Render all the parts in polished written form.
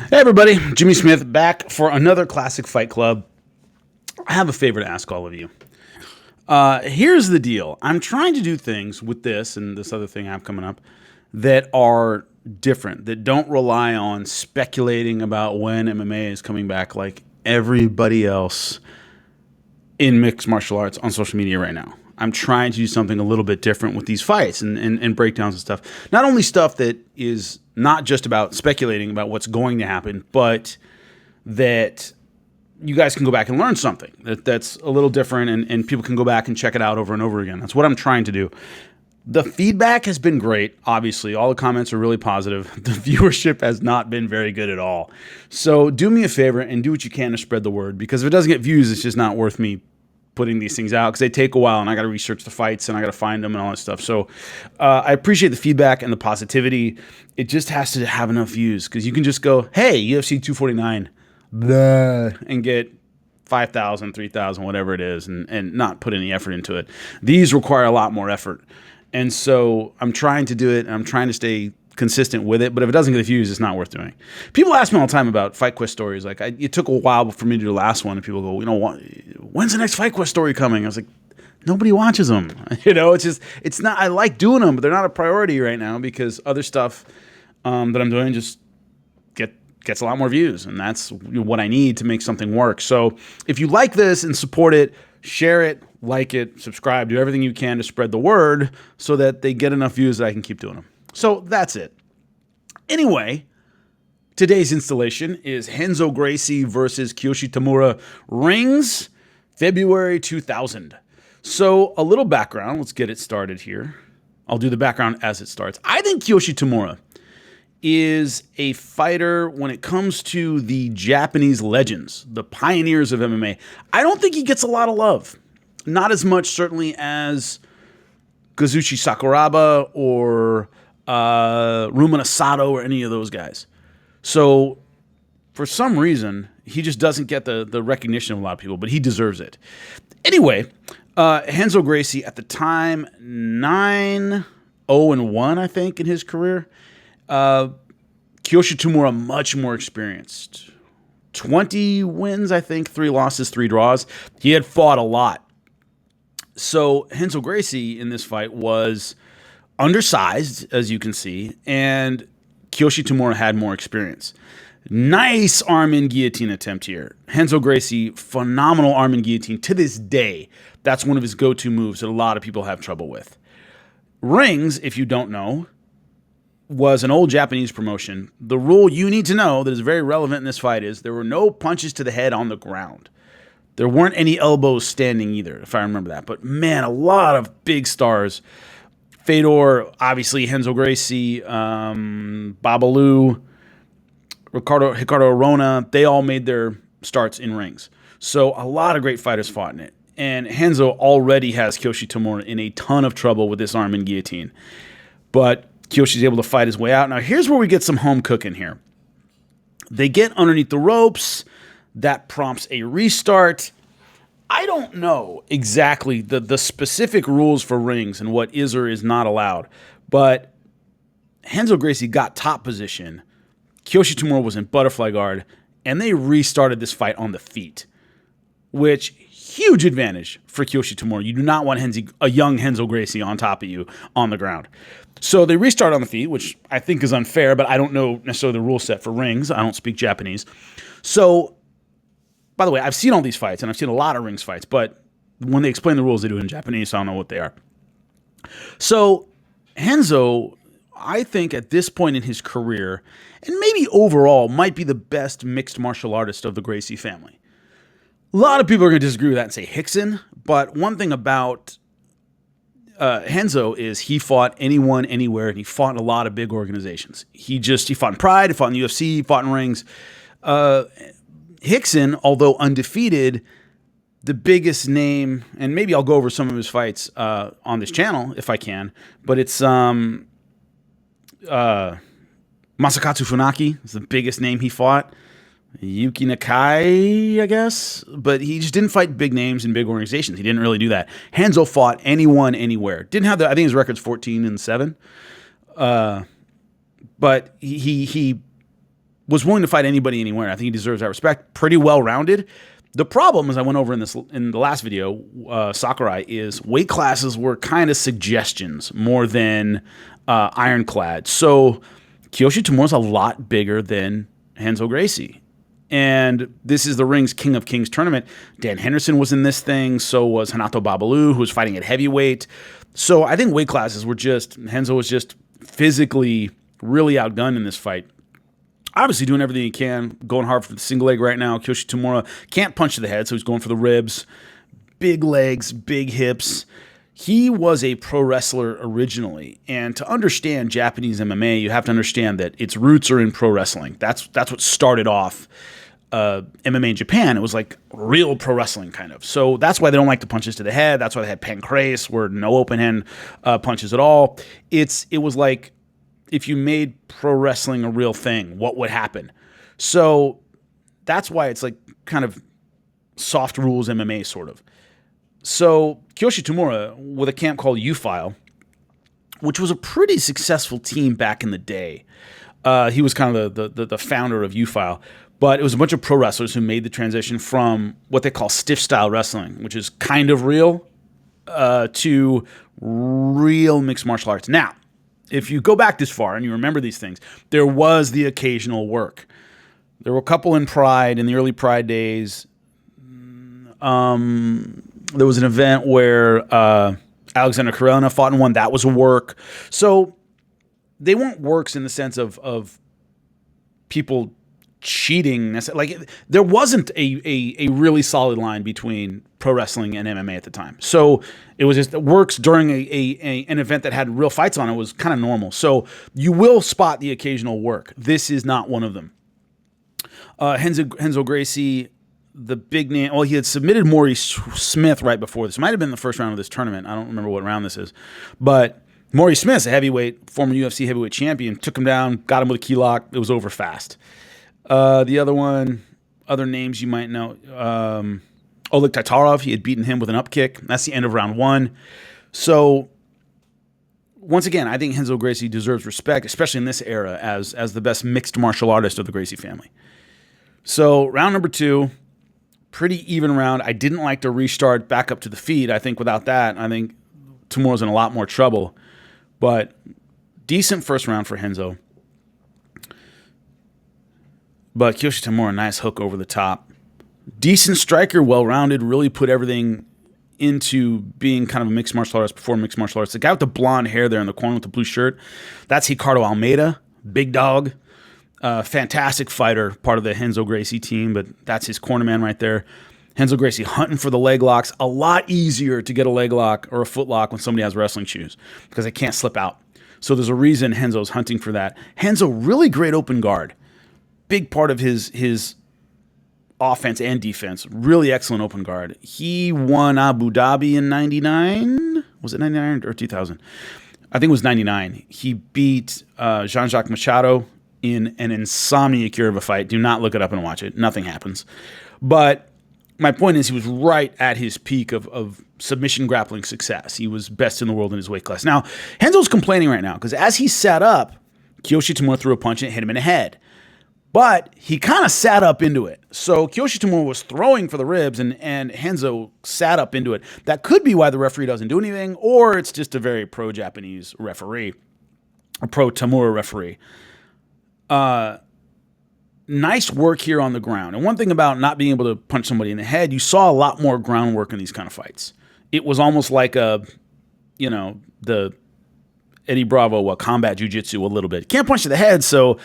Hey everybody, Jimmy Smith back for another Classic Fight Club. I have a favor to ask all of you. Here's the deal. I'm trying to do things with this and this other thing I have coming up that are different, that don't rely on speculating about when MMA is coming back like everybody else in mixed martial arts on social media right now. I'm trying to do something a little bit different with these fights and breakdowns and stuff. Not only stuff that is not just about speculating about what's going to happen, but that you guys can go back and learn something that's a little different and people can go back and check it out over and over again. That's what I'm trying to do. The feedback has been great, obviously. All the comments are really positive. The viewership has not been very good at all. So do me a favor and do what you can to spread the word, because if it doesn't get views, it's just not worth me putting these things out, because they take a while and I got to research the fights and I got to find them and all that stuff. So I appreciate the feedback and the positivity. It just has to have enough views, because you can just go, hey, UFC 249, blah, and get 5,000, 3,000, whatever it is, and not put any effort into it. These require a lot more effort. And so I'm trying to do it, and I'm trying to stay consistent with it, but if it doesn't get the views, it's not worth doing. People ask me all the time about Fight Quest stories. Like, it took a while for me to do the last one, and people go, when's the next Fight Quest story coming? I was like, nobody watches them. It's not, I like doing them, but they're not a priority right now, because other stuff that I'm doing just gets a lot more views, and that's what I need to make something work. So if you like this and support it, share it, like it, subscribe, do everything you can to spread the word so that they get enough views that I can keep doing them. So that's it. Anyway, today's installation is Renzo Gracie versus Kyoshi Tamura, Rings, February 2000. So a little background. Let's get it started here. I'll do the background as it starts. I think Kyoshi Tamura is a fighter when it comes to the Japanese legends, the pioneers of MMA. I don't think he gets a lot of love. Not as much, certainly, as Kazushi Sakuraba or Rumina Sato or any of those guys. So for some reason, he just doesn't get the recognition of a lot of people, but he deserves it. Anyway, Renzo Gracie at the time, 9-0-1, I think, in his career. Kyoshi Tamura, much more experienced. 20 wins, I think, 3 losses, 3 draws. He had fought a lot. So Renzo Gracie in this fight was undersized, as you can see, and Kyoshi Tamura had more experience. Nice arm in guillotine attempt here. Renzo Gracie, phenomenal arm in guillotine. To this day, that's one of his go-to moves that a lot of people have trouble with. Rings, if you don't know, was an old Japanese promotion. The rule you need to know that is very relevant in this fight is there were no punches to the head on the ground. There weren't any elbows standing either, if I remember that. But man, a lot of big stars. Fedor, obviously, Renzo Gracie, Babalu, Ricardo Arona, they all made their starts in rings. So a lot of great fighters fought in it. And Renzo already has Kyoshi Tamura in a ton of trouble with this arm in guillotine. But Kyoshi's able to fight his way out. Now, here's where we get some home cooking here. They get underneath the ropes. That prompts a restart. I don't know exactly the specific rules for rings and what is or is not allowed, but Renzo Gracie got top position. Kyoshi Tamura was in butterfly guard, and they restarted this fight on the feet, which huge advantage for Kyoshi Tamura. You do not want a young Renzo Gracie on top of you on the ground. So they restart on the feet, which I think is unfair, but I don't know necessarily the rule set for rings. I don't speak Japanese. So, by the way, I've seen all these fights, and I've seen a lot of rings fights, but when they explain the rules, they do it in Japanese, so I don't know what they are. So Renzo, I think at this point in his career, and maybe overall, might be the best mixed martial artist of the Gracie family. A lot of people are going to disagree with that and say Rickson, but one thing about Renzo is he fought anyone, anywhere, and he fought in a lot of big organizations. He fought in Pride, he fought in the UFC, he fought in rings. Rickson, although undefeated, the biggest name, and maybe I'll go over some of his fights on this channel if I can, but it's Masakatsu Funaki is the biggest name he fought. Yuki Nakai, I guess, but he just didn't fight big names in big organizations. He didn't really do that. Renzo fought anyone, anywhere. Didn't have I think his record's 14-7. But he was willing to fight anybody anywhere. I think he deserves that respect. Pretty well-rounded. The problem, as I went over in the last video, Sakurai, is weight classes were kind of suggestions more than ironclad. So Kyoshi Tamura is a lot bigger than Renzo Gracie. And this is the Ring's King of Kings tournament. Dan Henderson was in this thing. So was Hanato Babalu, who was fighting at heavyweight. So I think weight classes were just, Renzo was just physically really outgunned in this fight. Obviously doing everything he can, going hard for the single leg right now. Kyoshi Tamura can't punch to the head, so he's going for the ribs. Big legs, big hips. He was a pro wrestler originally, and to understand Japanese MMA, you have to understand that its roots are in pro wrestling. That's what started off MMA in Japan. It was like real pro wrestling kind of. So that's why they don't like the punches to the head. That's why they had pancrase, where no open hand punches at all. It was like, if you made pro wrestling a real thing, what would happen? So that's why it's like kind of soft rules MMA sort of. So Kyoshi Tamura, with a camp called U-File, which was a pretty successful team back in the day. He was kind of the founder of U-File. But it was a bunch of pro wrestlers who made the transition from what they call stiff style wrestling, which is kind of real, to real mixed martial arts. Now, if you go back this far and you remember these things, there was the occasional work. There were a couple in Pride, in the early Pride days. There was an event where Alexander Karelina fought in one. That was a work. So they weren't works in the sense of people cheating. Like, there wasn't a really solid line between pro wrestling and MMA at the time. So it was just works during an event that had real fights on it was kind of normal. So you will spot the occasional work. This is not one of them. Renzo Gracie, the big name. Well, he had submitted Maurice Smith right before this. It might have been the first round of this tournament. I don't remember what round this is. But Maurice Smith, a heavyweight, former UFC heavyweight champion, took him down, got him with a key lock. It was over fast. The other names you might know, Oleg Tatarov, he had beaten him with an up kick. That's the end of round one. So once again, I think Renzo Gracie deserves respect, especially in this era, as the best mixed martial artist of the Gracie family. So round number two, pretty even round. I didn't like to restart back up to the feet. I think without that, I think Tamura's in a lot more trouble. But decent first round for Renzo. But Kyoshi Tamura, nice hook over the top. Decent striker, well-rounded, really put everything into being kind of a mixed martial artist before mixed martial arts. The guy with the blonde hair there in the corner with the blue shirt, that's Ricardo Almeida, big dog. Fantastic fighter, part of the Renzo Gracie team, but that's his cornerman right there. Renzo Gracie hunting for the leg locks. A lot easier to get a leg lock or a foot lock when somebody has wrestling shoes because they can't slip out. So there's a reason Renzo's hunting for that. Renzo, really great open guard. Big part of his offense and defense. Really excellent open guard. He won Abu Dhabi in 99. Was it 99 or 2000? I think it was 99. He beat Jean-Jacques Machado in an insomniac year of a fight. Do not look it up and watch it. Nothing happens. But my point is he was right at his peak of submission grappling success. He was best in the world in his weight class. Now, Renzo's complaining right now because as he sat up, Kyoshi Tamura threw a punch and it hit him in the head. But he kind of sat up into it. So Kyoshi Tamura was throwing for the ribs, and Renzo sat up into it. That could be why the referee doesn't do anything, or it's just a very pro-Japanese referee, a pro-Tamura referee. Nice work here on the ground. And one thing about not being able to punch somebody in the head, you saw a lot more groundwork in these kind of fights. It was almost like the Eddie Bravo combat jiu-jitsu a little bit. Can't punch to the head, so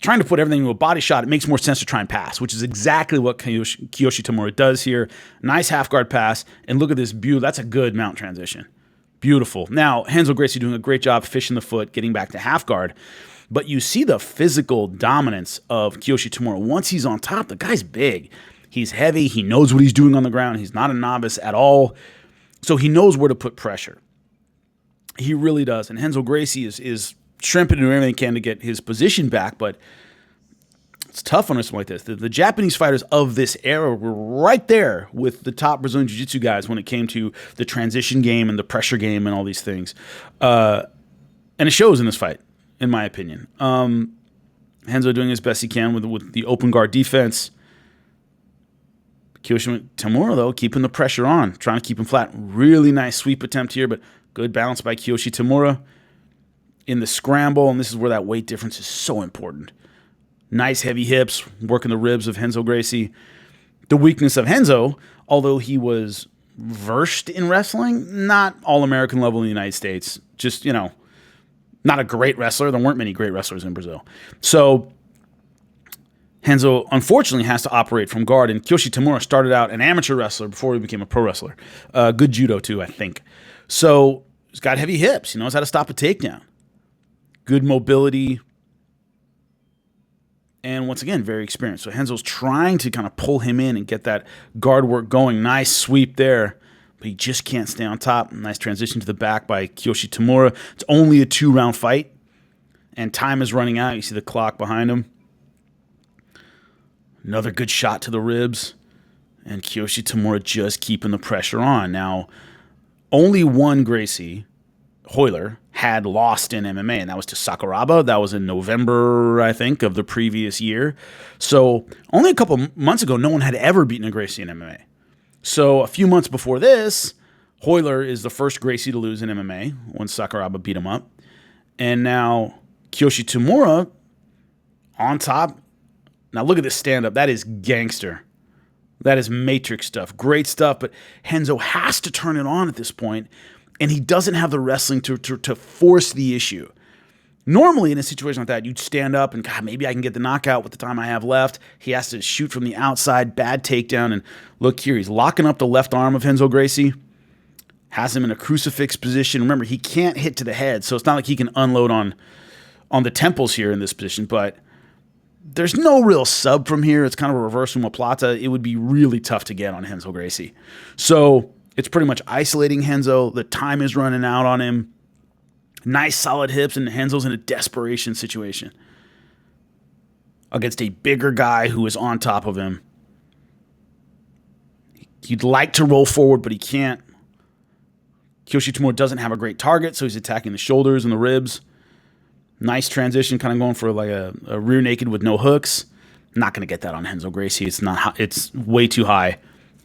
trying to put everything into a body shot, it makes more sense to try and pass, which is exactly what Kyoshi Tamura does here. Nice half guard pass, and look at this beautiful. That's a good mount transition. Beautiful. Now, Renzo Gracie doing a great job fishing the foot, getting back to half guard. But you see the physical dominance of Kyoshi Tamura. Once he's on top, the guy's big. He's heavy. He knows what he's doing on the ground. He's not a novice at all. So he knows where to put pressure. He really does. And Renzo Gracie is shrimping and doing everything he can to get his position back, but it's tough on something like this. The Japanese fighters of this era were right there with the top Brazilian Jiu-Jitsu guys when it came to the transition game and the pressure game and all these things. And it shows in this fight, in my opinion. Renzo doing his best he can with the open guard defense. Kyoshi Tamura, though, keeping the pressure on, trying to keep him flat. Really nice sweep attempt here, but good balance by Kyoshi Tamura in the scramble, and this is where that weight difference is so important. Nice heavy hips, working the ribs of Renzo Gracie. The weakness of Renzo, although he was versed in wrestling, not all-American level in the United States. Just, not a great wrestler. There weren't many great wrestlers in Brazil. So Renzo, unfortunately, has to operate from guard, and Kyoshi Tamura started out an amateur wrestler before he became a pro wrestler. Good judo, too, I think. So he's got heavy hips. He knows how to stop a takedown. Good mobility. And once again, very experienced. So Renzo's trying to kind of pull him in and get that guard work going. Nice sweep there, but he just can't stay on top. Nice transition to the back by Kyoshi Tamura. It's only a 2-round fight, and time is running out. You see the clock behind him. Another good shot to the ribs, and Kyoshi Tamura just keeping the pressure on. Now, only one Gracie, Hoyler, had lost in MMA, and that was to Sakuraba. That was in November, I think, of the previous year. So only a couple months ago, no one had ever beaten a Gracie in MMA. So a few months before this, Hoyler is the first Gracie to lose in MMA when Sakuraba beat him up. And now Kyoshi Tamura on top. Now look at this stand-up. That is gangster. That is Matrix stuff. Great stuff, but Renzo has to turn it on at this point, and he doesn't have the wrestling to force the issue. Normally, in a situation like that, you'd stand up and, God, maybe I can get the knockout with the time I have left. He has to shoot from the outside, bad takedown, and look here, he's locking up the left arm of Renzo Gracie, has him in a crucifix position. Remember, he can't hit to the head, so it's not like he can unload on the temples here in this position, but there's no real sub from here. It's kind of a reverse omoplata. It would be really tough to get on Renzo Gracie. So it's pretty much isolating Renzo. The time is running out on him. Nice solid hips, and Renzo's in a desperation situation against a bigger guy who is on top of him. He'd like to roll forward, but he can't. Kyoshi Tamura doesn't have a great target, so he's attacking the shoulders and the ribs. Nice transition, kind of going for like a rear naked with no hooks. Not going to get that on Renzo Gracie. It's way too high.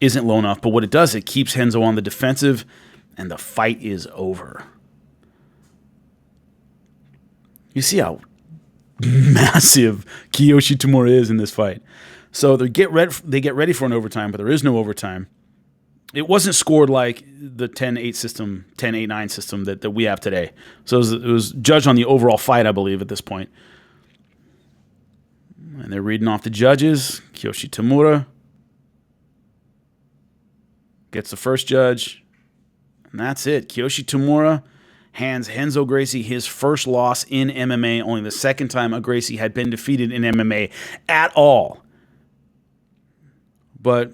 Isn't low enough, but what it does, it keeps Renzo on the defensive, and the fight is over. You see how massive Kyoshi Tamura is in this fight. So they get ready for an overtime, but there is no overtime. It wasn't scored like the 10-8 system, 10-8-9 system that we have today. So it was judged on the overall fight, I believe, at this point. And they're reading off the judges. Kyoshi Tamura gets the first judge, and that's it. Kyoshi Tamura hands Renzo Gracie his first loss in MMA, only the second time a Gracie had been defeated in MMA at all. But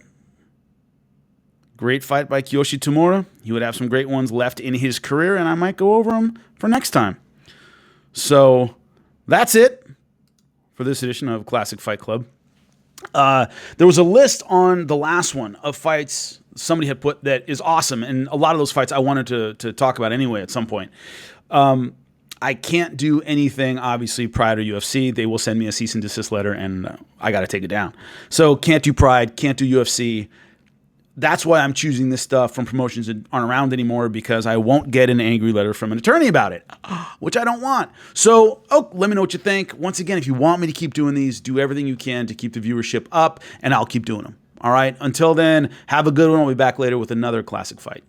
great fight by Kyoshi Tamura. He would have some great ones left in his career, and I might go over them for next time. So that's it for this edition of Classic Fight Club. There was a list on the last one of fights somebody had put that is awesome, and a lot of those fights I wanted to talk about anyway at some point. I can't do anything, obviously, Pride or UFC. They will send me a cease and desist letter, and I got to take it down. So can't do Pride, can't do UFC. That's why I'm choosing this stuff from promotions that aren't around anymore, because I won't get an angry letter from an attorney about it, which I don't want. So, let me know what you think. Once again, if you want me to keep doing these, do everything you can to keep the viewership up, and I'll keep doing them. All right? Until then, have a good one. I'll be back later with another classic fight.